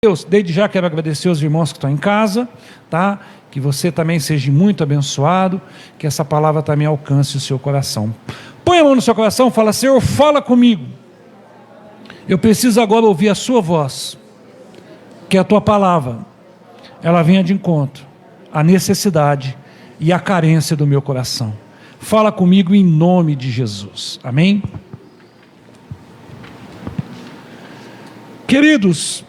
Deus, desde já quero agradecer aos irmãos que estão em casa, tá? Que você também seja muito abençoado, que essa palavra também alcance o seu coração. Põe a mão no seu coração e fala: Senhor, fala comigo. Eu preciso agora ouvir a sua voz, que a tua palavra, ela venha de encontro à necessidade e à carência do meu coração. Fala comigo em nome de Jesus, amém? Queridos,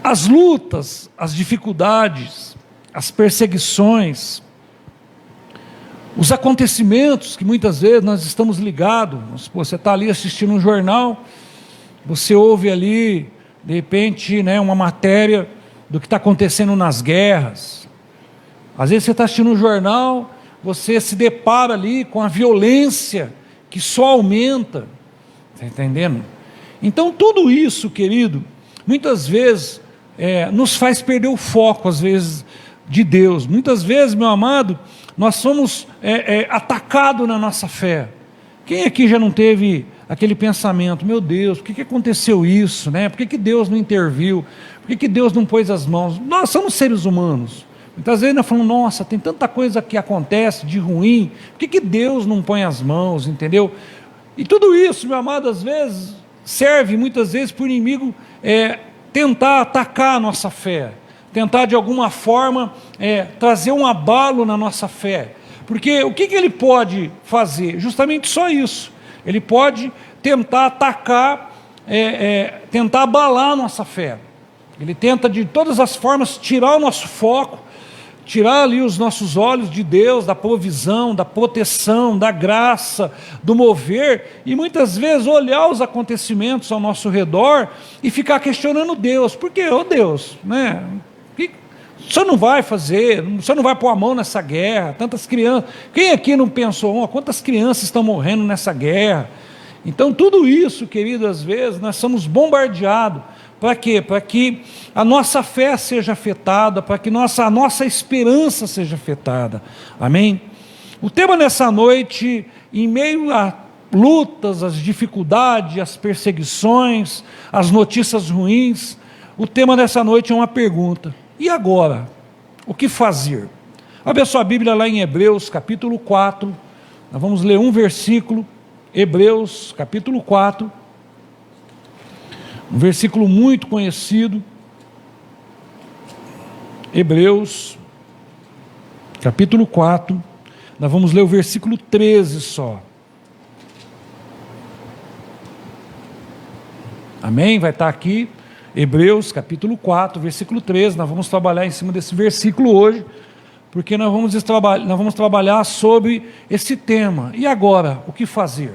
as lutas, as dificuldades, as perseguições, os acontecimentos que muitas vezes nós estamos ligados, você está ali assistindo um jornal, você ouve ali, de repente, uma matéria do que está acontecendo nas guerras. Às vezes você está assistindo um jornal, você se depara ali com a violência que só aumenta, está entendendo? Então tudo isso, querido, muitas vezes nos faz perder o foco, às vezes, de Deus. Muitas vezes, meu amado, nós somos atacados na nossa fé. Quem aqui já não teve aquele pensamento: meu Deus, por que aconteceu isso? Por que Deus não interviu? Por que Deus não pôs as mãos? Nós somos seres humanos. Muitas vezes nós falamos: nossa, tem tanta coisa que acontece de ruim, por que Deus não põe as mãos, entendeu? E tudo isso, meu amado, às vezes serve muitas vezes para o inimigo tentar atacar a nossa fé, tentar de alguma forma trazer um abalo na nossa fé, porque o que ele pode fazer? Justamente só isso. Ele pode tentar atacar, tentar abalar a nossa fé. Ele tenta de todas as formas tirar o nosso foco, tirar ali os nossos olhos de Deus, da provisão, da proteção, da graça, do mover, e muitas vezes olhar os acontecimentos ao nosso redor e ficar questionando Deus. Por quê? Ô Deus, o Senhor não vai fazer, o Senhor não vai pôr a mão nessa guerra, tantas crianças, quem aqui não pensou, quantas crianças estão morrendo nessa guerra? Então tudo isso, querido, às vezes nós somos bombardeados. Para quê? Para que a nossa fé seja afetada, para que a nossa esperança seja afetada, amém? O tema nessa noite, em meio a lutas, as dificuldades, as perseguições, as notícias ruins, o tema dessa noite é uma pergunta: e agora? O que fazer? Abre a sua Bíblia lá em Hebreus capítulo 4, nós vamos ler um versículo, Hebreus capítulo 4, um versículo muito conhecido, Hebreus, capítulo 4, nós vamos ler o versículo 13 só. Amém? Vai estar aqui, Hebreus, capítulo 4, versículo 13, nós vamos trabalhar em cima desse versículo hoje, porque nós vamos trabalhar sobre esse tema. E agora, o que fazer?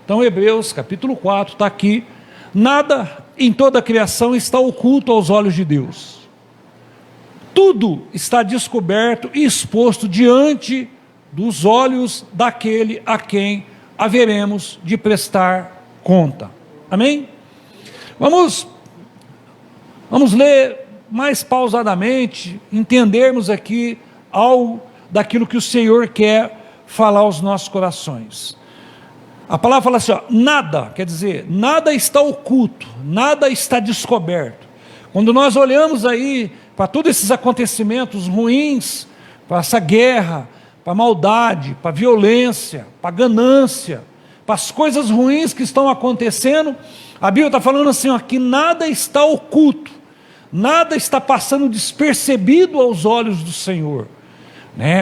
Então, Hebreus, capítulo 4, está aqui. Nada em toda a criação está oculto aos olhos de Deus. Tudo está descoberto e exposto diante dos olhos daquele a quem haveremos de prestar conta. Amém? Vamos ler mais pausadamente, entendermos aqui algo daquilo que o Senhor quer falar aos nossos corações. A palavra fala assim, nada, quer dizer, nada está oculto, nada está descoberto. Quando nós olhamos aí para todos esses acontecimentos ruins, para essa guerra, para a maldade, para a violência, para a ganância, para as coisas ruins que estão acontecendo, a Bíblia está falando assim, que nada está oculto, nada está passando despercebido aos olhos do Senhor.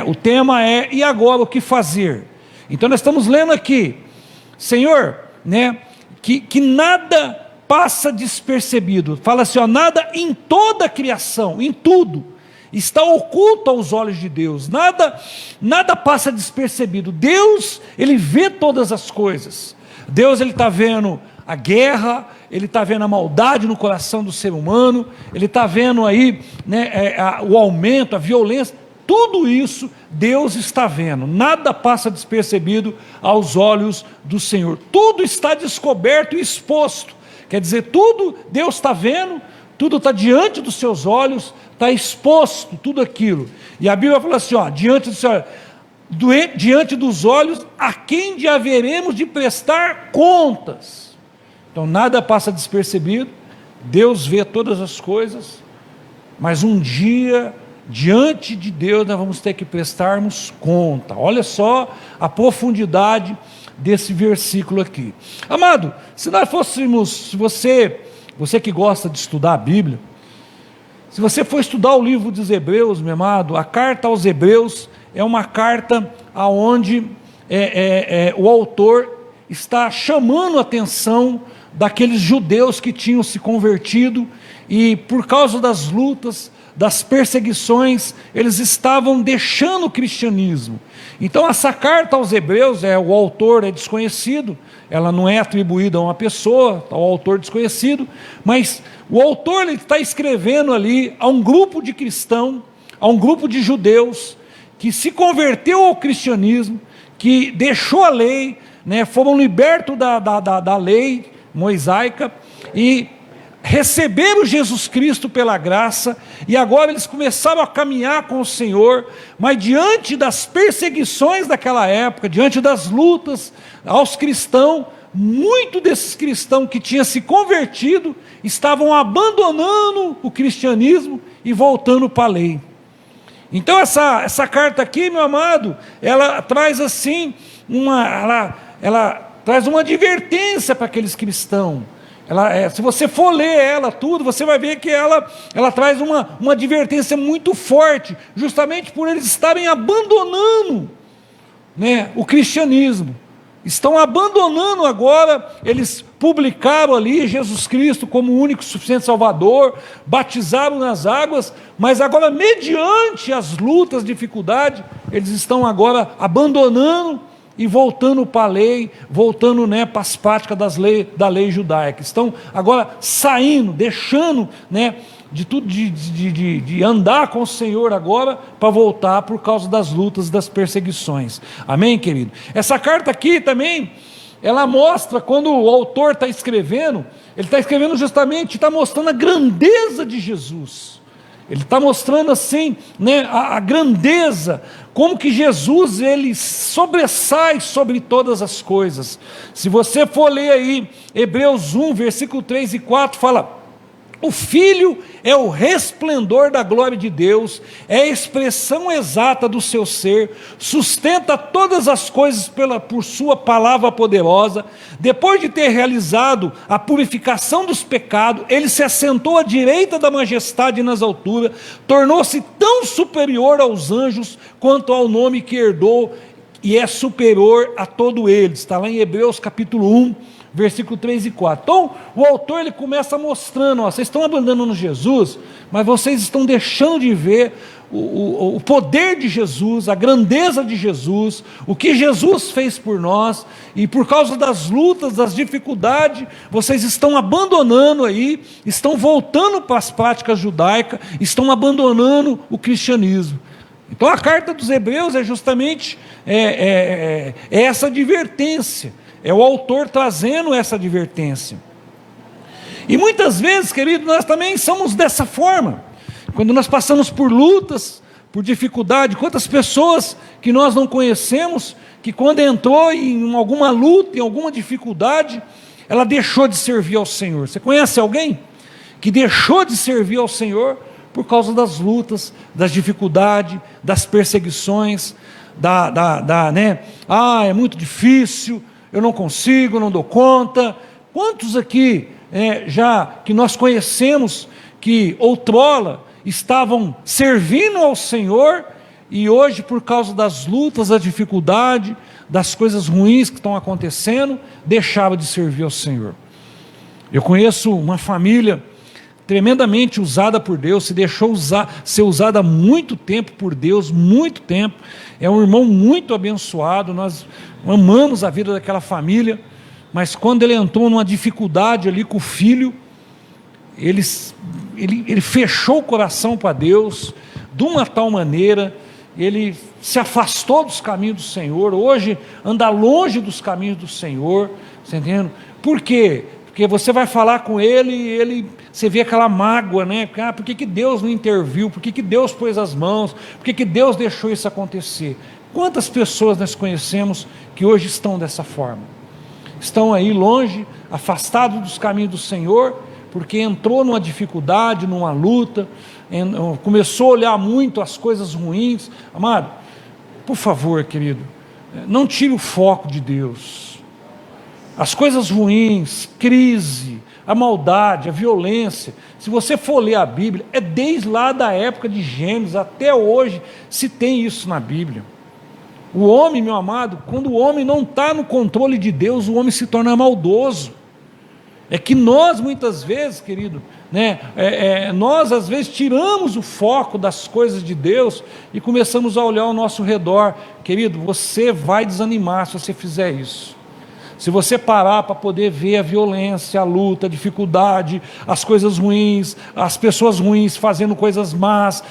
O tema é: e agora o que fazer? Então nós estamos lendo aqui, Senhor, que nada passa despercebido. Fala assim, nada em toda a criação, em tudo, está oculto aos olhos de Deus. Nada passa despercebido. Deus, Ele vê todas as coisas. Deus, Ele está vendo a guerra, Ele está vendo a maldade no coração do ser humano, Ele está vendo aí o aumento, a violência. Tudo isso Deus está vendo, nada passa despercebido aos olhos do Senhor, tudo está descoberto e exposto, quer dizer, tudo Deus está vendo, tudo está diante dos seus olhos, está exposto, tudo aquilo. E a Bíblia fala assim, diante dos olhos a quem haveremos de prestar contas. Então nada passa despercebido, Deus vê todas as coisas, mas um dia, diante de Deus, nós vamos ter que prestarmos conta. Olha só a profundidade desse versículo aqui. Amado, se nós fôssemos, se você que gosta de estudar a Bíblia, se você for estudar o livro dos Hebreus, meu amado, a carta aos Hebreus é uma carta onde o autor está chamando a atenção daqueles judeus que tinham se convertido e por causa das lutas, das perseguições, eles estavam deixando o cristianismo. Então essa carta aos Hebreus, o autor é desconhecido, ela não é atribuída a uma pessoa, ao autor desconhecido, mas o autor ele está escrevendo ali a um grupo de cristãos, a um grupo de judeus que se converteu ao cristianismo, que deixou a lei, foram libertos da lei mosaica e receberam Jesus Cristo pela graça, e agora eles começaram a caminhar com o Senhor, mas diante das perseguições daquela época, diante das lutas aos cristãos, muitos desses cristãos que tinham se convertido, estavam abandonando o cristianismo e voltando para a lei. Então essa carta aqui, meu amado, ela traz assim, ela traz uma advertência para aqueles cristãos. Se você for ler ela tudo, você vai ver que ela traz uma advertência muito forte, justamente por eles estarem abandonando, o cristianismo. Estão abandonando agora, eles publicaram ali Jesus Cristo como o único e suficiente Salvador, batizaram nas águas, mas agora mediante as lutas, dificuldades, eles estão agora abandonando e voltando para a lei, voltando para as práticas da lei judaica. Estão agora saindo, deixando de tudo, de andar com o Senhor agora, para voltar por causa das lutas, das perseguições. Amém, querido? Essa carta aqui também, ela mostra, quando o autor está escrevendo, ele está escrevendo justamente, está mostrando a grandeza de Jesus. Ele está mostrando assim, a grandeza, como que Jesus, ele sobressai sobre todas as coisas. Se você for ler aí, Hebreus 1, versículo 3 e 4, fala: o Filho é o resplendor da glória de Deus, é a expressão exata do seu ser, sustenta todas as coisas por sua palavra poderosa. Depois de ter realizado a purificação dos pecados, ele se assentou à direita da majestade nas alturas, tornou-se tão superior aos anjos quanto ao nome que herdou e é superior a todo eles. Está lá em Hebreus capítulo 1, versículo 3 e 4. Então, o autor ele começa mostrando, vocês estão abandonando Jesus, mas vocês estão deixando de ver o poder de Jesus, a grandeza de Jesus, o que Jesus fez por nós, e por causa das lutas, das dificuldades, vocês estão abandonando aí, estão voltando para as práticas judaicas, estão abandonando o cristianismo. Então a carta dos Hebreus é justamente essa advertência, é o autor trazendo essa advertência. E muitas vezes, querido, nós também somos dessa forma. Quando nós passamos por lutas, por dificuldade, quantas pessoas que nós não conhecemos, que quando entrou em alguma luta, em alguma dificuldade, ela deixou de servir ao Senhor. Você conhece alguém que deixou de servir ao Senhor por causa das lutas, das dificuldades, das perseguições, é muito difícil, eu não consigo, não dou conta. Quantos aqui já que nós conhecemos que outrora estavam servindo ao Senhor e hoje, por causa das lutas, da dificuldade, das coisas ruins que estão acontecendo, deixaram de servir ao Senhor? Eu conheço uma família tremendamente usada por Deus, se deixou ser usada há muito tempo por Deus, muito tempo. É um irmão muito abençoado, nós amamos a vida daquela família, mas quando ele entrou numa dificuldade ali com o filho, ele fechou o coração para Deus, de uma tal maneira, ele se afastou dos caminhos do Senhor, hoje anda longe dos caminhos do Senhor, você entendendo? Por quê? Porque você vai falar com ele e você vê aquela mágoa, por que Deus não interviu? Por que Deus pôs as mãos? Por que Deus deixou isso acontecer? Quantas pessoas nós conhecemos que hoje estão dessa forma? Estão aí longe, afastados dos caminhos do Senhor, porque entrou numa dificuldade, numa luta, começou a olhar muito as coisas ruins. Amado, por favor, querido, não tire o foco de Deus. As coisas ruins, crise, a maldade, a violência, se você for ler a Bíblia, é desde lá da época de Gênesis até hoje, se tem isso na Bíblia. O homem, meu amado, quando o homem não está no controle de Deus, o homem se torna maldoso. É que nós muitas vezes, querido, nós às vezes tiramos o foco das coisas de Deus e começamos a olhar ao nosso redor. Querido, você vai desanimar se você fizer isso. Se você parar para poder ver a violência, a luta, a dificuldade, as coisas ruins, as pessoas ruins fazendo coisas más,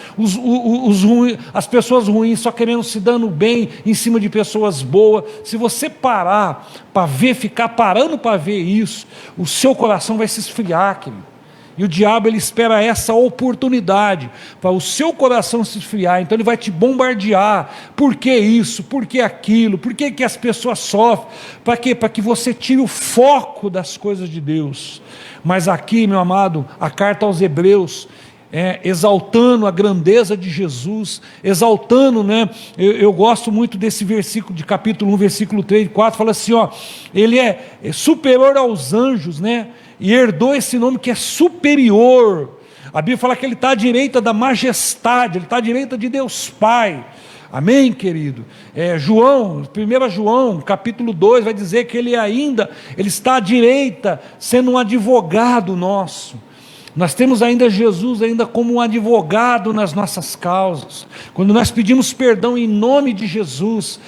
as pessoas ruins só querendo se dando bem em cima de pessoas boas, se você parar para ver, ficar parando para ver isso, o seu coração vai se esfriar, querido. E o diabo, ele espera essa oportunidade para o seu coração se esfriar. Então ele vai te bombardear. Por que isso? Por que aquilo? Por que as pessoas sofrem? Para quê? Para que você tire o foco das coisas de Deus. Mas aqui, meu amado, a carta aos Hebreus, exaltando a grandeza de Jesus, exaltando, eu gosto muito desse versículo de capítulo 1, versículo 3 e 4, fala assim, ele é superior aos anjos, e herdou esse nome que é superior. A Bíblia fala que ele está à direita da majestade, ele está à direita de Deus Pai. Amém, querido? 1 João, capítulo 2, vai dizer que ele está à direita, sendo um advogado nosso. Nós temos ainda Jesus ainda como um advogado nas nossas causas. Quando nós pedimos perdão em nome de Jesus,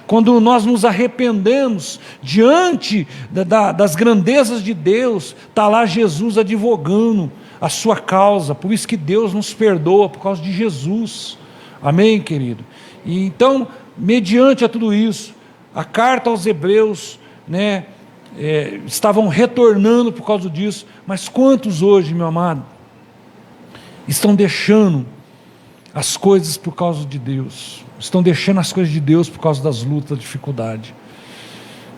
quando nós nos arrependemos diante das grandezas de Deus, está lá Jesus advogando a sua causa. Por isso que Deus nos perdoa, por causa de Jesus. Amém, querido? E então, mediante a tudo isso, a carta aos Hebreus, estavam retornando por causa disso. Mas quantos hoje, meu amado, estão deixando as coisas por causa de Deus, estão deixando as coisas de Deus por causa das lutas, da dificuldade?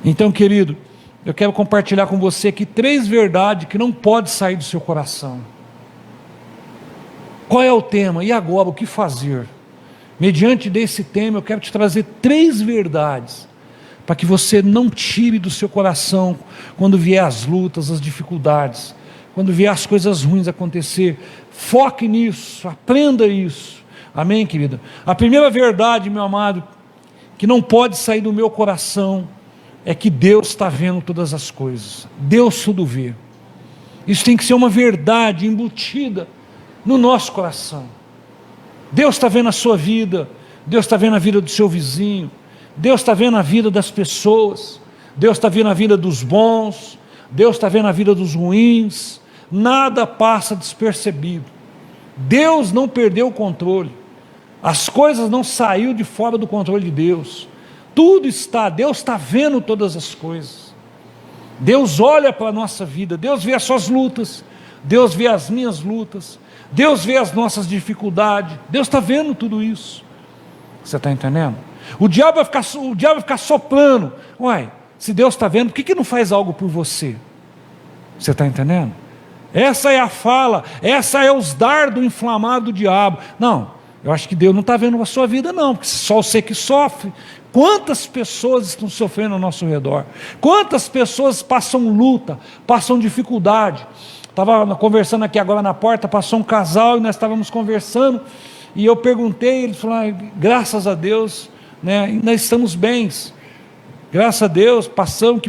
Então, querido, eu quero compartilhar com você aqui 3 verdades que não podem sair do seu coração. Qual é o tema? E agora, o que fazer? Mediante desse tema, eu quero te trazer 3 verdades para que você não tire do seu coração quando vier as lutas, as dificuldades, quando vier as coisas ruins acontecer. Foque nisso, aprenda isso. Amém, querida? A primeira verdade, meu amado, que não pode sair do meu coração, é que Deus está vendo todas as coisas. Deus tudo vê. Isso tem que ser uma verdade embutida no nosso coração. Deus está vendo a sua vida, Deus está vendo a vida do seu vizinho, Deus está vendo a vida das pessoas, Deus está vendo a vida dos bons, Deus está vendo a vida dos ruins, nada passa despercebido. Deus não perdeu o controle, as coisas não saíram de fora do controle de Deus, tudo está, Deus está vendo todas as coisas. Deus olha para a nossa vida, Deus vê as suas lutas, Deus vê as minhas lutas, Deus vê as nossas dificuldades, Deus está vendo tudo isso. Você está entendendo? O diabo vai ficar soprando. Uai, se Deus está vendo, por que não faz algo por você? Você está entendendo? Essa é a fala, essa é os dardos inflamados do diabo. Não, eu acho que Deus não está vendo a sua vida não, porque só você que sofre. Quantas pessoas estão sofrendo ao nosso redor? Quantas pessoas passam luta, passam dificuldade? Estava conversando aqui agora na porta, passou um casal e nós estávamos conversando, e eu perguntei, eles falaram, graças a Deus, ainda estamos bens, graças a Deus, passamos,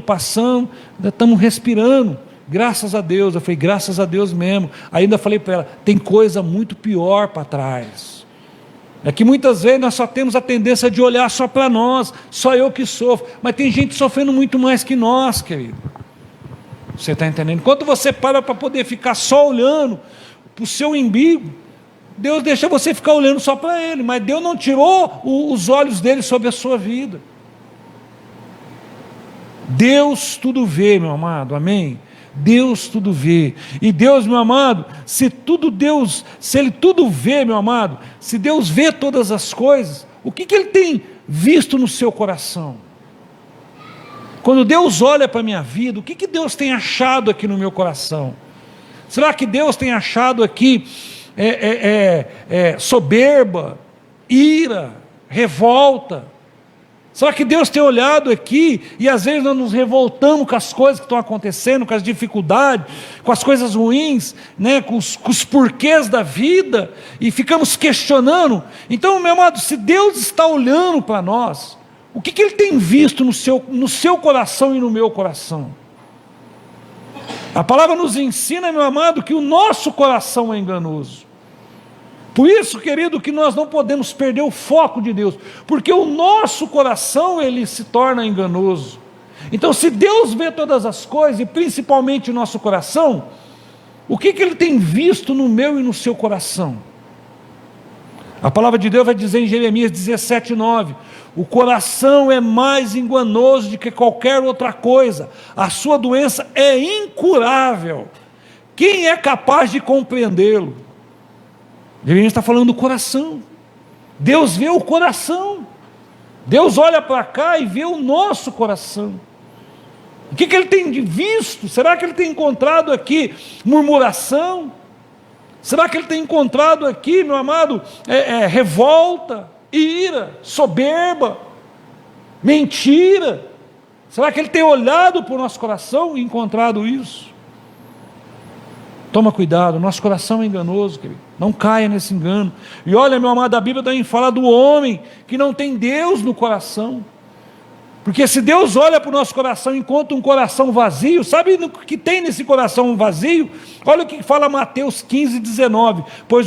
ainda estamos respirando, graças a Deus. Eu falei, graças a Deus mesmo. Ainda falei para ela, tem coisa muito pior para trás. É que muitas vezes nós só temos a tendência de olhar só para nós, só eu que sofro, mas tem gente sofrendo muito mais que nós, querido. Você está entendendo? Enquanto você para poder ficar só olhando para o seu umbigo, Deus deixa você ficar olhando só para Ele, mas Deus não tirou os olhos dele sobre a sua vida. Deus tudo vê, meu amado, amém? Deus tudo vê. E Deus, meu amado, se Ele tudo vê, meu amado, se Deus vê todas as coisas, o que Ele tem visto no seu coração? Quando Deus olha para a minha vida, o que Deus tem achado aqui no meu coração? Será que Deus tem achado aqui soberba, ira, revolta? Será que Deus tem olhado aqui e às vezes nós nos revoltamos com as coisas que estão acontecendo, com as dificuldades, com as coisas ruins, né, com os porquês da vida, e ficamos questionando? Então, meu amado, se Deus está olhando para nós, o que Ele tem visto no seu coração e no meu coração? A palavra nos ensina, meu amado, que o nosso coração é enganoso. Por isso, querido, que nós não podemos perder o foco de Deus, porque o nosso coração, ele se torna enganoso. Então, se Deus vê todas as coisas, e principalmente o nosso coração, o que Ele tem visto no meu e no seu coração? A palavra de Deus vai dizer em Jeremias 17:9, o coração é mais enganoso do que qualquer outra coisa, a sua doença é incurável, quem é capaz de compreendê-lo? Jeremias está falando do coração. Deus vê o coração, Deus olha para cá e vê o nosso coração. O que Ele tem visto? Será que Ele tem encontrado aqui murmuração? Será que Ele tem encontrado aqui, meu amado, revolta, ira, soberba, mentira? Será que Ele tem olhado para o nosso coração e encontrado isso? Toma cuidado, nosso coração é enganoso, querido. Não caia nesse engano. E olha, meu amado, a Bíblia também fala do homem que não tem Deus no coração. Porque se Deus olha para o nosso coração e encontra um coração vazio, sabe o que tem nesse coração vazio? Olha o que fala Mateus 15:19. Pois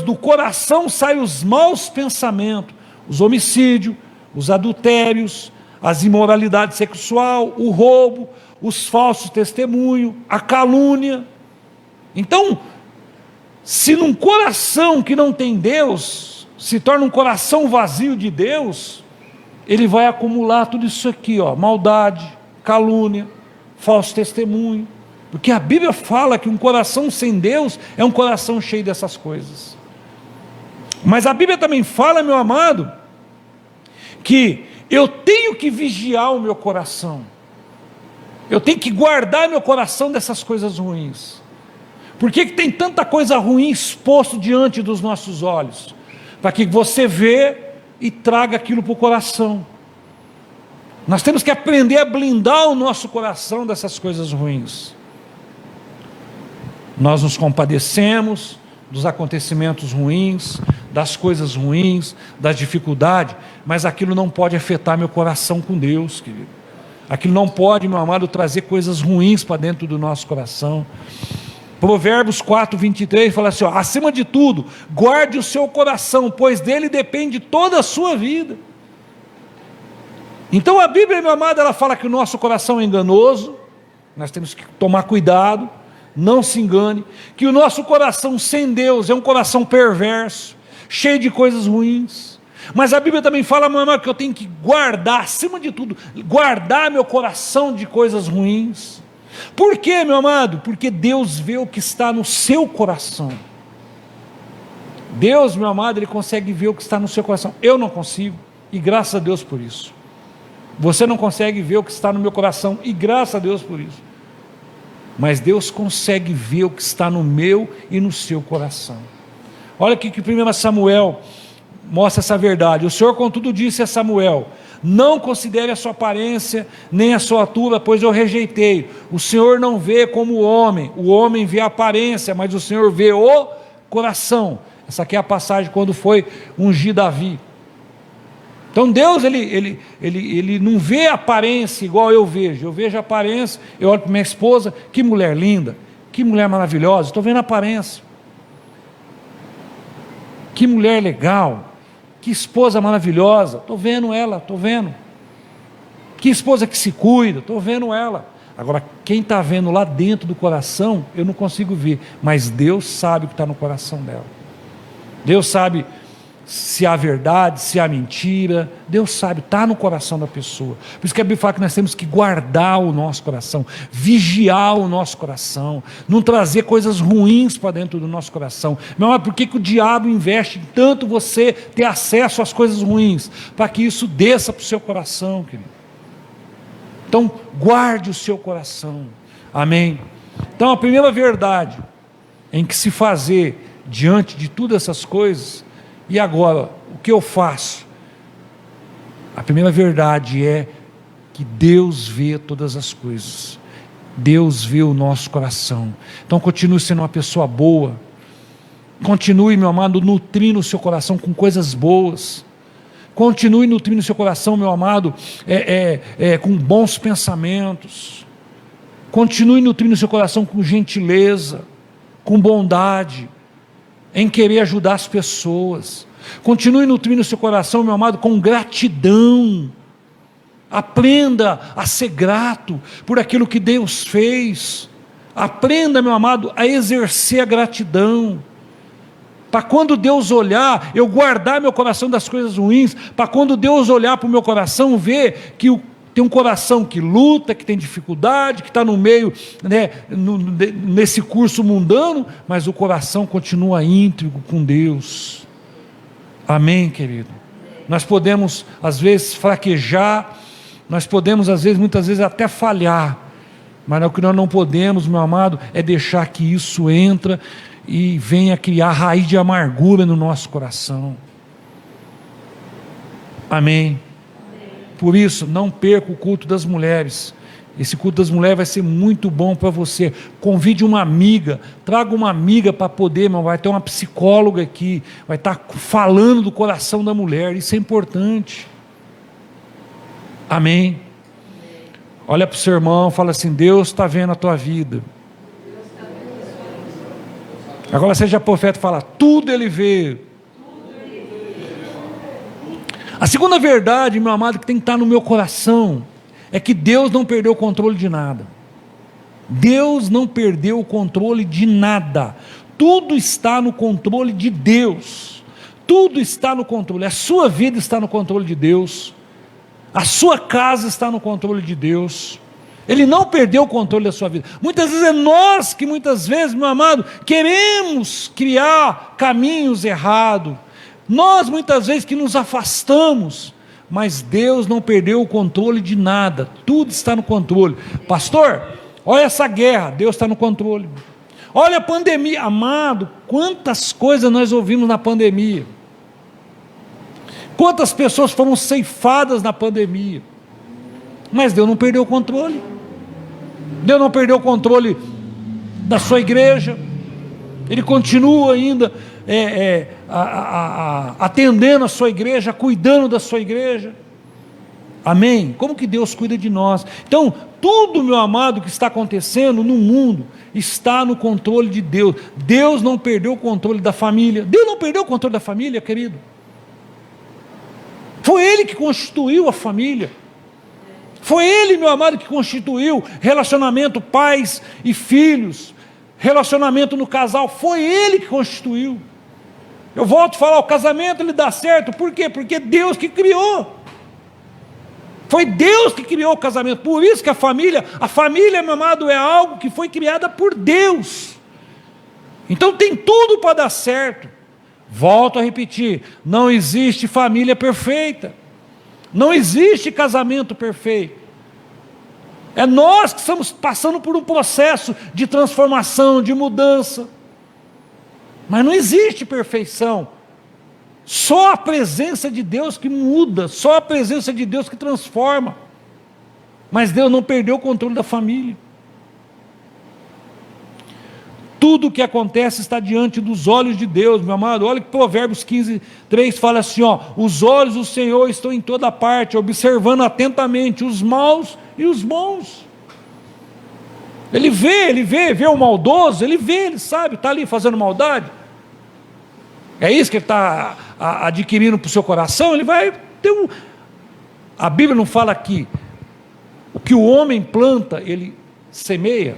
do coração saem os maus pensamentos, os homicídios, os adultérios, as imoralidades sexual, o roubo, os falsos testemunhos, a calúnia. Então, se num coração que não tem Deus, se torna um coração vazio de Deus, ele vai acumular tudo isso aqui, maldade, calúnia, falso testemunho, porque a Bíblia fala que um coração sem Deus é um coração cheio dessas coisas. Mas a Bíblia também fala, meu amado, que eu tenho que vigiar o meu coração, eu tenho que guardar meu coração dessas coisas ruins. Por que tem tanta coisa ruim exposto diante dos nossos olhos? Para que você vê e traga aquilo para o coração. Nós temos que aprender a blindar o nosso coração dessas coisas ruins. Nós nos compadecemos dos acontecimentos ruins, das coisas ruins, das dificuldades, mas aquilo não pode afetar meu coração com Deus, querido. Aquilo não pode, meu amado, trazer coisas ruins para dentro do nosso coração. Provérbios 4:23 fala assim, acima de tudo, guarde o seu coração, pois dele depende toda a sua vida. Então a Bíblia, meu amado, ela fala que o nosso coração é enganoso, nós temos que tomar cuidado, não se engane, que o nosso coração sem Deus é um coração perverso, cheio de coisas ruins. Mas a Bíblia também fala, meu amado, que eu tenho que guardar, acima de tudo, guardar meu coração de coisas ruins. Por quê, meu amado? Porque Deus vê o que está no seu coração. Deus, meu amado, Ele consegue ver o que está no seu coração. Eu não consigo, e graças a Deus por isso. Você não consegue ver o que está no meu coração, e graças a Deus por isso. Mas Deus consegue ver o que está no meu e no seu coração. Olha aqui que 1 Samuel mostra essa verdade. O Senhor contudo disse a Samuel, não considere a sua aparência, nem a sua altura, pois eu rejeitei. O Senhor não vê como o homem vê a aparência, mas o Senhor vê o coração. Essa aqui é a passagem quando foi ungir Davi. Então Deus, ele não vê a aparência igual eu vejo a aparência, eu olho para minha esposa, que mulher linda, que mulher maravilhosa, estou vendo a aparência. Que mulher legal, que esposa maravilhosa, estou vendo ela, estou vendo. Que esposa que se cuida, estou vendo ela. Agora, quem está vendo lá dentro do coração, eu não consigo ver, mas Deus sabe o que está no coração dela. Deus sabe se há verdade, se há mentira, Deus sabe, está no coração da pessoa. Por isso que a Bíblia fala que nós temos que guardar o nosso coração, vigiar o nosso coração, não trazer coisas ruins para dentro do nosso coração. Meu amado, por que o diabo investe em tanto você ter acesso às coisas ruins? Para que isso desça para o seu coração, querido. Então, guarde o seu coração, amém? Então a primeira verdade em que se fazer diante de todas essas coisas, e agora, o que eu faço? A primeira verdade é que Deus vê todas as coisas, Deus vê o nosso coração. Então continue sendo uma pessoa boa, continue, meu amado, nutrindo o seu coração com coisas boas, continue nutrindo o seu coração, meu amado, com bons pensamentos, continue nutrindo o seu coração com gentileza, com bondade, em querer ajudar as pessoas. Continue nutrindo o seu coração, meu amado, com gratidão. Aprenda a ser grato por aquilo que Deus fez. Aprenda, meu amado, a exercer a gratidão. Para quando Deus olhar, eu guardar meu coração das coisas ruins. Para quando Deus olhar para o meu coração, ver que tem um coração que luta, que tem dificuldade, que está no meio, né, nesse curso mundano, mas o coração continua íntegro com Deus. Amém, querido? Nós podemos, às vezes, fraquejar, nós podemos, às vezes, muitas vezes, até falhar, mas o que nós não podemos, meu amado, é deixar que isso entre e venha criar raiz de amargura no nosso coração. Amém? Por isso, não perca o culto das mulheres. Esse culto das mulheres vai ser muito bom para você. Convide uma amiga, traga uma amiga para poder, vai ter uma psicóloga aqui, vai estar falando do coração da mulher, isso é importante. Amém? Olha para o seu irmão, fala assim: Deus está vendo a tua vida. Agora seja profeta e fala: tudo Ele vê. A segunda verdade, meu amado, que tem que estar no meu coração, é que Deus não perdeu o controle de nada. Deus não perdeu o controle de nada. Tudo está no controle de Deus. Tudo está no controle. A sua vida está no controle de Deus. A sua casa está no controle de Deus. Ele não perdeu o controle da sua vida. Muitas vezes é nós que muitas vezes, meu amado, queremos criar caminhos errados. Nós muitas vezes que nos afastamos, mas Deus não perdeu o controle de nada, tudo está no controle. Pastor, olha essa guerra, Deus está no controle. Olha a pandemia, amado, quantas coisas nós ouvimos na pandemia, quantas pessoas foram ceifadas na pandemia, mas Deus não perdeu o controle. Deus não perdeu o controle da sua igreja, Ele continua ainda atendendo a sua igreja, cuidando da sua igreja. Amém? Como que Deus cuida de nós? Então, tudo, meu amado, que está acontecendo no mundo, está no controle de Deus. Deus não perdeu o controle da família. Deus não perdeu o controle da família, querido. Foi Ele que constituiu a família. Foi Ele, meu amado, que constituiu relacionamento pais e filhos, relacionamento no casal. Foi Ele que constituiu. Eu volto a falar, o casamento ele dá certo, por quê? Porque Deus que criou. Foi Deus que criou o casamento. Por isso que a família, meu amado, é algo que foi criada por Deus. Então tem tudo para dar certo. Volto a repetir, não existe família perfeita. Não existe casamento perfeito. É nós que estamos passando por um processo de transformação, de mudança. Mas não existe perfeição. Só a presença de Deus que muda, só a presença de Deus que transforma. Mas Deus não perdeu o controle da família. Tudo o que acontece está diante dos olhos de Deus, meu amado. Olha que Provérbios 15:3 fala assim, os olhos do Senhor estão em toda parte, observando atentamente os maus e os bons. Ele vê o maldoso, ele sabe, está ali fazendo maldade. É isso que ele está adquirindo para o seu coração. Ele vai ter A Bíblia não fala que o que o homem planta, ele semeia.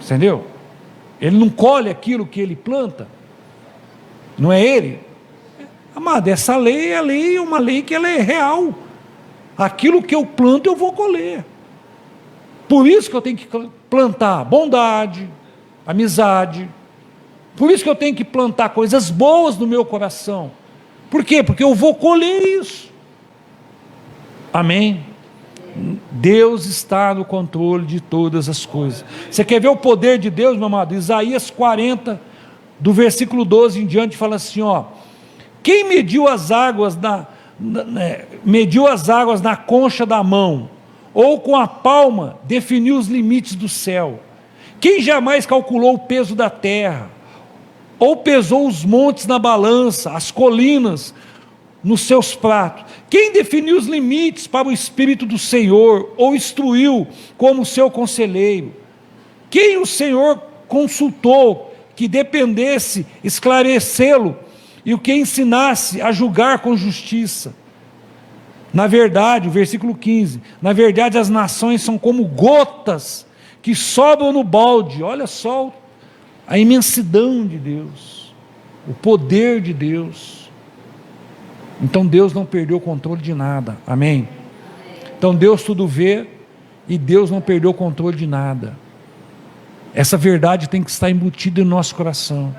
Entendeu? Ele não colhe aquilo que ele planta. Não é ele. Amado, essa lei é uma lei que ela é real. Aquilo que eu planto, eu vou colher. Por isso que eu tenho que plantar bondade, amizade. Por isso que eu tenho que plantar coisas boas no meu coração. Por quê? Porque eu vou colher isso. Amém? Deus está no controle de todas as coisas. Você quer ver o poder de Deus, meu amado? Isaías 40, do versículo 12 em diante, fala assim, ó: quem mediu as águas mediu as águas na concha da mão, ou com a palma definiu os limites do céu? Quem jamais calculou o peso da terra, ou pesou os montes na balança, as colinas nos seus pratos? Quem definiu os limites para o Espírito do Senhor, ou instruiu como seu conselheiro? Quem o Senhor consultou, que dependesse esclarecê-lo, e o que ensinasse a julgar com justiça? Na verdade, o versículo 15, na verdade as nações são como gotas que sobram no balde. Olha só a imensidão de Deus, o poder de Deus. Então Deus não perdeu o controle de nada, amém? Então Deus tudo vê, e Deus não perdeu o controle de nada. Essa verdade tem que estar embutida no nosso coração.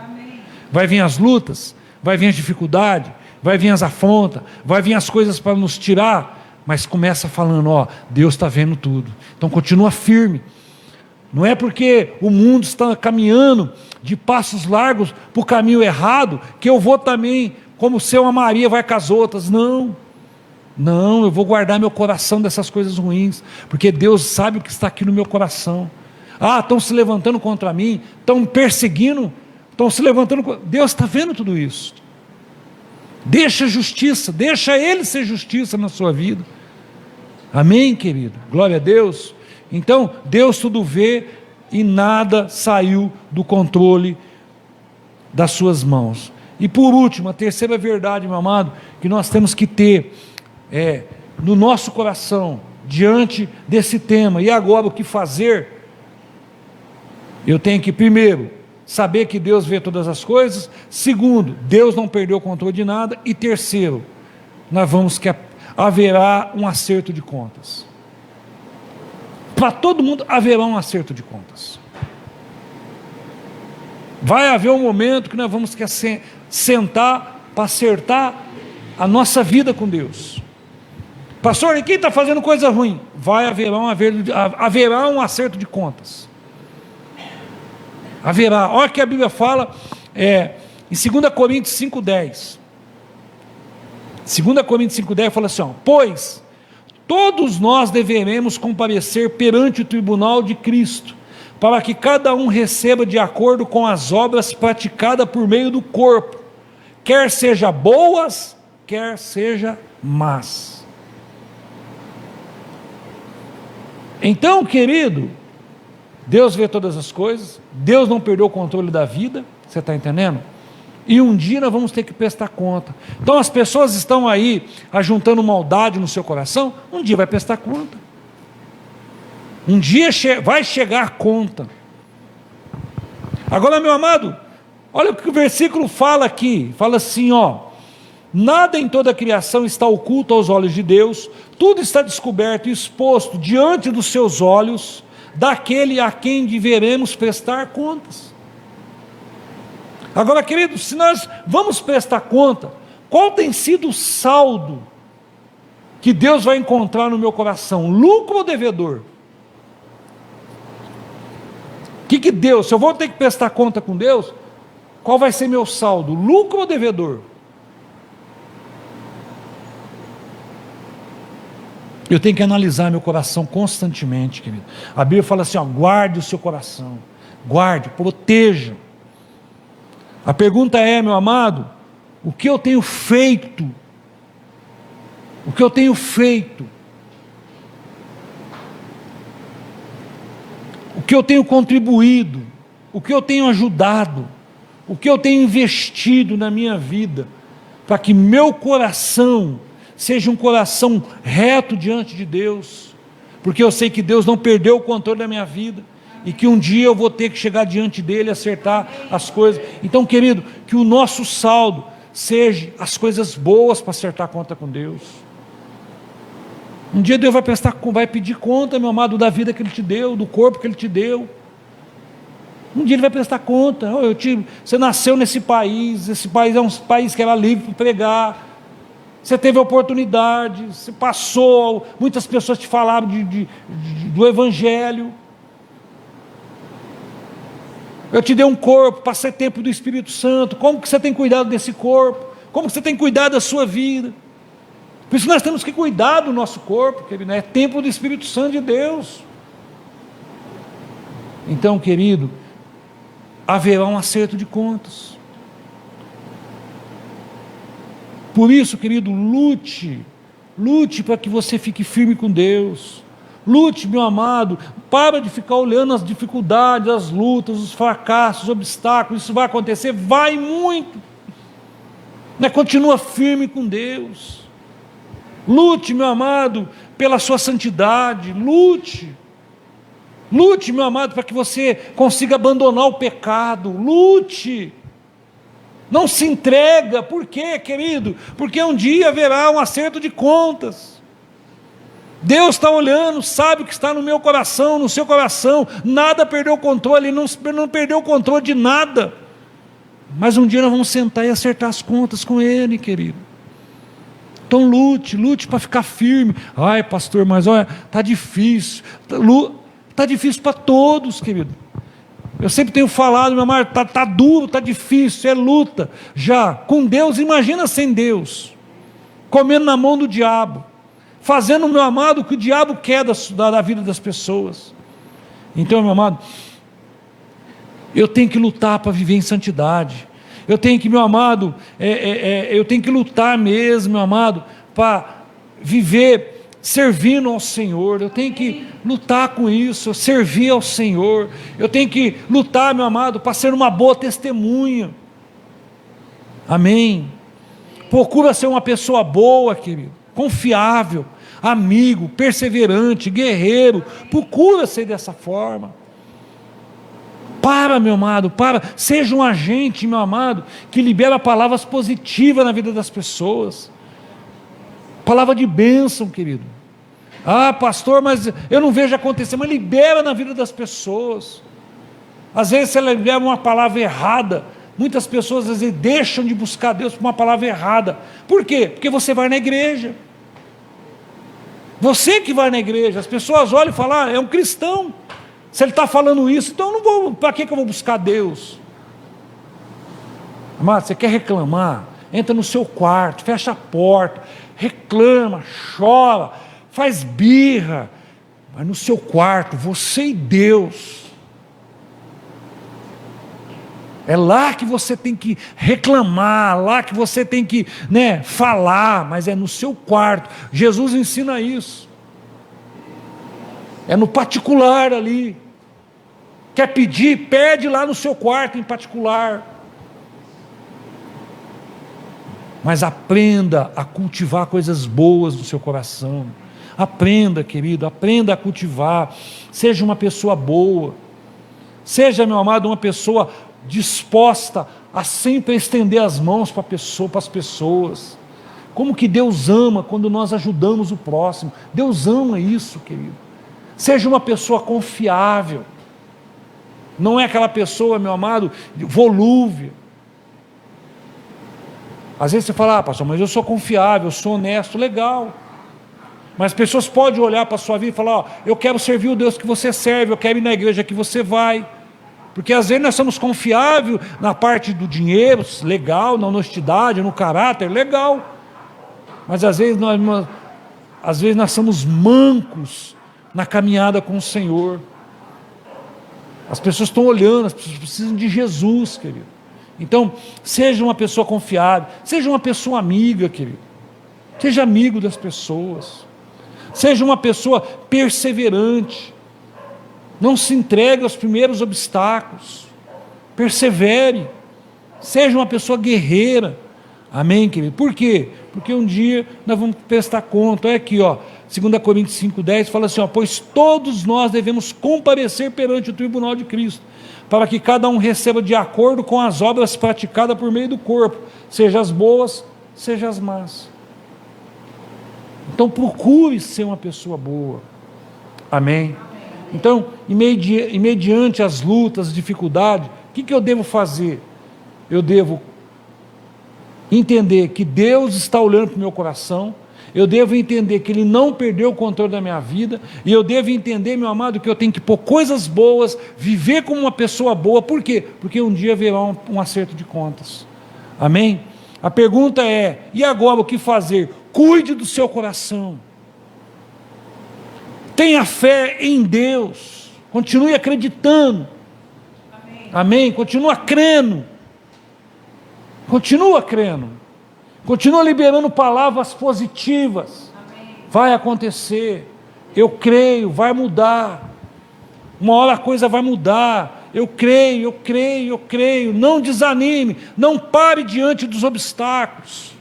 Vai vir as lutas, vai vir as dificuldades, vai vir as afrontas, vai vir as coisas para nos tirar, mas começa falando, ó, Deus está vendo tudo. Então continua firme. Não é porque o mundo está caminhando de passos largos para o caminho errado, que eu vou também, como ser uma Maria vai com as outras. Não, eu vou guardar meu coração dessas coisas ruins, porque Deus sabe o que está aqui no meu coração. Estão se levantando contra mim, estão me perseguindo, estão se levantando, Deus está vendo tudo isso. Deixa a justiça, deixa Ele ser justiça na sua vida, amém, querido? Glória a Deus. Então Deus tudo vê, e nada saiu do controle das suas mãos. E por último, a terceira verdade, meu amado, que nós temos que ter no nosso coração, diante desse tema, e agora o que fazer? Eu tenho que, primeiro, saber que Deus vê todas as coisas. Segundo, Deus não perdeu o controle de nada. E terceiro, haverá um acerto de contas. Para todo mundo haverá um acerto de contas. Vai haver um momento que nós vamos sentar para acertar a nossa vida com Deus. Pastor, e quem está fazendo coisa ruim? Haverá um acerto de contas. Haverá. Olha que a Bíblia fala em 2 Coríntios 5,10. 2 Coríntios 5,10 fala assim, ó: pois todos nós deveremos comparecer perante o tribunal de Cristo, para que cada um receba de acordo com as obras praticadas por meio do corpo, quer seja boas, quer seja más. Então, querido, Deus vê todas as coisas, Deus não perdeu o controle da vida, você está entendendo? E um dia nós vamos ter que prestar conta. Então as pessoas estão aí ajuntando maldade no seu coração, um dia vai prestar conta. Um dia vai chegar a conta. Agora, meu amado, olha o que o versículo fala aqui, fala assim, ó: nada em toda a criação está oculto aos olhos de Deus, tudo está descoberto e exposto diante dos seus olhos, daquele a quem deveremos prestar contas. Agora, queridos, se nós vamos prestar conta, qual tem sido o saldo que Deus vai encontrar no meu coração? Lucro ou devedor? O que Deus, se eu vou ter que prestar conta com Deus, qual vai ser meu saldo? Lucro ou devedor? Eu tenho que analisar meu coração constantemente, querido. A Bíblia fala assim, ó: guarde o seu coração, guarde, proteja. A pergunta é, meu amado, o que eu tenho feito? O que eu tenho feito? O que eu tenho contribuído? O que eu tenho ajudado? O que eu tenho investido na minha vida, para que meu coração seja um coração reto diante de Deus, porque eu sei que Deus não perdeu o controle da minha vida, e que um dia eu vou ter que chegar diante dele e acertar as coisas. Então, querido, que o nosso saldo seja as coisas boas para acertar a conta com Deus. Um dia Deus vai pedir conta, meu amado, da vida que Ele te deu, do corpo que Ele te deu. Um dia Ele vai prestar conta. Você nasceu nesse país, esse país é um país que era livre para pregar. Você teve oportunidade, você passou, muitas pessoas te falaram do Evangelho. Eu te dei um corpo para ser templo do Espírito Santo. Como que você tem cuidado desse corpo? Como que você tem cuidado da sua vida? Por isso nós temos que cuidar do nosso corpo, querido, é templo do Espírito Santo de Deus. Então, querido, haverá um acerto de contas. Por isso, querido, lute para que você fique firme com Deus. Lute, meu amado, para de ficar olhando as dificuldades, as lutas, os fracassos, os obstáculos. Isso vai acontecer, vai muito. Mas continua firme com Deus. Lute, meu amado, pela sua santidade. Lute, meu amado, para que você consiga abandonar o pecado. Lute. Não se entrega. Por quê, querido? Porque um dia haverá um acerto de contas. Deus está olhando, sabe o que está no meu coração, no seu coração. Nada perdeu o controle, Ele não perdeu o controle de nada. Mas um dia nós vamos sentar e acertar as contas com Ele, querido. Então lute para ficar firme. Ai, pastor, mas olha, está difícil. Está difícil para todos, querido. Eu sempre tenho falado, meu amado, está duro, está difícil, é luta. Já com Deus, imagina sem Deus, comendo na mão do diabo, fazendo, meu amado, o que o diabo quer da vida das pessoas. Então, meu amado, eu tenho que lutar para viver em santidade. Eu tenho que, meu amado, eu tenho que lutar mesmo, meu amado, para viver servindo ao Senhor. Eu tenho que lutar com isso, servir ao Senhor. Eu tenho que lutar, meu amado, para ser uma boa testemunha. Amém. Procura ser uma pessoa boa, querido, confiável, amigo, perseverante, guerreiro. Procura ser dessa forma. Meu amado, seja um agente, meu amado, que libera palavras positivas na vida das pessoas. Palavra de bênção, querido. Ah, pastor, mas eu não vejo acontecer. Mas libera na vida das pessoas. Às vezes você libera uma palavra errada. Muitas pessoas às vezes deixam de buscar Deus por uma palavra errada. Por quê? Porque você vai na igreja. Você que vai na igreja. As pessoas olham e falam, é um cristão. Se ele está falando isso, então eu não vou. Para que eu vou buscar Deus? Amado, você quer reclamar? Entra no seu quarto, fecha a porta, reclama, chora, faz birra, mas no seu quarto, você e Deus. É lá que você tem que reclamar, lá que você tem que, falar, mas é no seu quarto. Jesus ensina isso. É no particular ali. Quer pedir? Pede lá no seu quarto em particular. Mas aprenda a cultivar coisas boas no seu coração. Aprenda, querido, aprenda a cultivar. Seja uma pessoa boa. Seja, meu amado, uma pessoa disposta a sempre estender as mãos para as pessoas. Como que Deus ama quando nós ajudamos o próximo. Deus ama isso, querido. Seja uma pessoa confiável. Não é aquela pessoa, meu amado, volúvel. Às vezes você fala, pastor, mas eu sou confiável, eu sou honesto, legal. Mas as pessoas podem olhar para a sua vida e falar, eu quero servir o Deus que você serve, eu quero ir na igreja que você vai. Porque às vezes nós somos confiáveis na parte do dinheiro, legal, na honestidade, no caráter, legal. Mas às vezes nós somos mancos na caminhada com o Senhor. As pessoas estão olhando, as pessoas precisam de Jesus, querido. Então, seja uma pessoa confiável, seja uma pessoa amiga, querido. Seja amigo das pessoas. Seja uma pessoa perseverante. Não se entregue aos primeiros obstáculos. Persevere. Seja uma pessoa guerreira. Amém, querido? Por quê? Porque um dia nós vamos prestar conta. Olha aqui, 2 Coríntios 5,10 fala assim, pois todos nós devemos comparecer perante o tribunal de Cristo, para que cada um receba de acordo com as obras praticadas por meio do corpo, seja as boas, seja as más. Então procure ser uma pessoa boa. Amém? Então, mediante as lutas, as dificuldades, o que eu devo fazer? Eu devo entender que Deus está olhando para o meu coração, eu devo entender que Ele não perdeu o controle da minha vida, e eu devo entender, meu amado, que eu tenho que pôr coisas boas, viver como uma pessoa boa. Por quê? Porque um dia haverá um acerto de contas. Amém? A pergunta é: e agora o que fazer? Cuide do seu coração, tenha fé em Deus, continue acreditando. Amém? Continua crendo, continua liberando palavras positivas. Amém. Vai acontecer, eu creio, vai mudar, uma hora a coisa vai mudar, eu creio, não desanime, não pare diante dos obstáculos,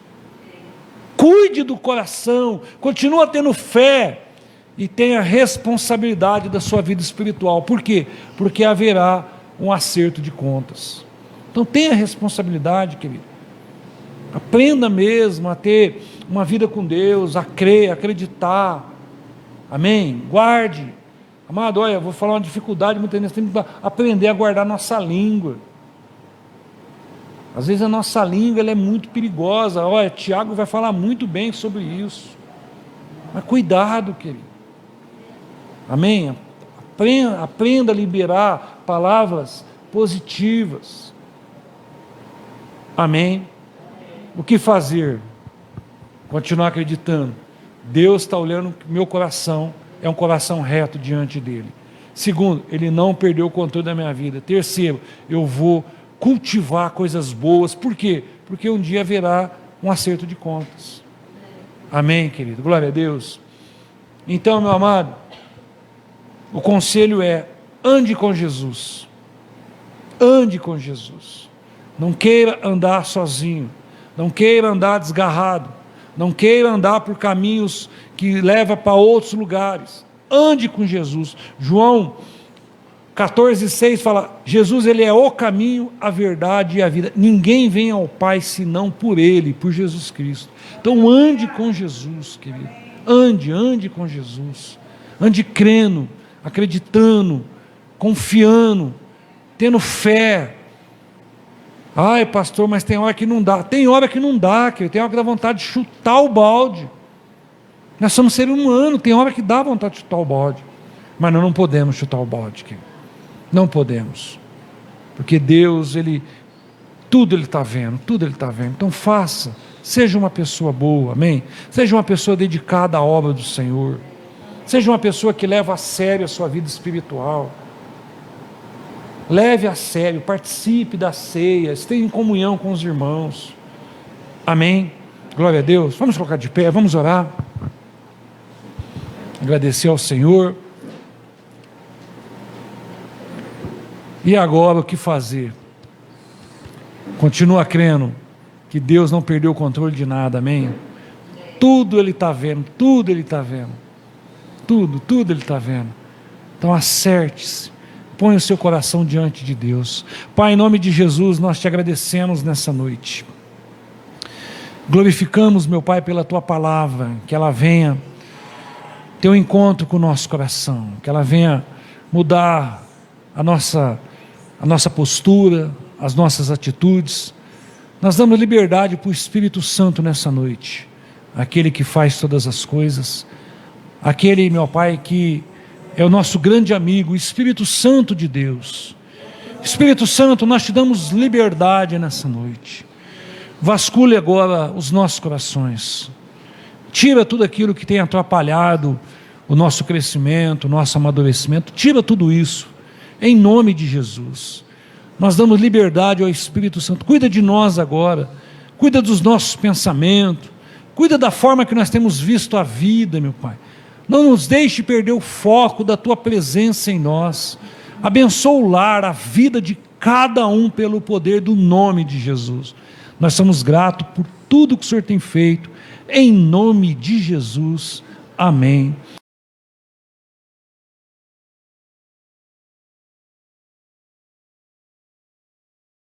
cuide do coração, continua tendo fé, e tenha responsabilidade da sua vida espiritual. Por quê? Porque haverá um acerto de contas. Então tenha responsabilidade, querido. Aprenda mesmo a ter uma vida com Deus, a crer, a acreditar. Amém? Guarde. Amado, olha, eu vou falar uma dificuldade, muitas vezes temos que aprender a guardar nossa língua. Às vezes a nossa língua ela é muito perigosa. Olha, Tiago vai falar muito bem sobre isso. Mas cuidado, querido. Amém? Aprenda a liberar palavras positivas. Amém? O que fazer? Continuar acreditando. Deus está olhando o meu coração, é um coração reto diante dele. Segundo, ele não perdeu o controle da minha vida. Terceiro, eu vou cultivar coisas boas. Por quê? Porque um dia haverá um acerto de contas. Amém, querido? Glória a Deus. Então, meu amado, o conselho é: ande com Jesus. Ande com Jesus. Não queira andar sozinho. Não queira andar desgarrado. Não queira andar por caminhos que levam para outros lugares. Ande com Jesus. João 14,6 fala: Jesus, ele é o caminho, a verdade e a vida. Ninguém vem ao Pai senão por ele, por Jesus Cristo. Então ande com Jesus, querido. Ande com Jesus. Ande crendo, acreditando, confiando, tendo fé. Ai, pastor, mas tem hora que não dá. Tem hora que não dá, querido. Tem hora que dá vontade de chutar o balde. Nós somos seres humanos, tem hora que dá vontade de chutar o balde. Mas nós não podemos chutar o balde, querido. Não podemos. Porque Deus, tudo Ele está vendo, tudo Ele está vendo. Então faça, seja uma pessoa boa, amém? Seja uma pessoa dedicada à obra do Senhor. Seja uma pessoa que leva a sério a sua vida espiritual. Leve a sério, participe da ceia, esteja em comunhão com os irmãos. Amém? Glória a Deus. Vamos colocar de pé, vamos orar. Agradecer ao Senhor. E agora o que fazer? Continua crendo que Deus não perdeu o controle de nada, amém? Tudo Ele está vendo, tudo Ele está vendo. Tudo Ele está vendo. Então acerte-se. Põe o seu coração diante de Deus. Pai, em nome de Jesus, nós te agradecemos nessa noite. Glorificamos, meu Pai, pela tua palavra, que ela venha ter um encontro com o nosso coração, que ela venha mudar a nossa postura, as nossas atitudes. Nós damos liberdade para o Espírito Santo nessa noite, aquele que faz todas as coisas, aquele, meu Pai, que é o nosso grande amigo, o Espírito Santo de Deus. Espírito Santo, nós te damos liberdade nessa noite. Vasculhe agora os nossos corações. Tira tudo aquilo que tem atrapalhado o nosso crescimento, o nosso amadurecimento. Tira tudo isso, em nome de Jesus. Nós damos liberdade ao Espírito Santo. Cuida de nós agora. Cuida dos nossos pensamentos. Cuida da forma que nós temos visto a vida, meu Pai. Não nos deixe perder o foco da tua presença em nós. Abençoa o lar, a vida de cada um pelo poder do nome de Jesus. Nós somos gratos por tudo que o Senhor tem feito. Em nome de Jesus. Amém.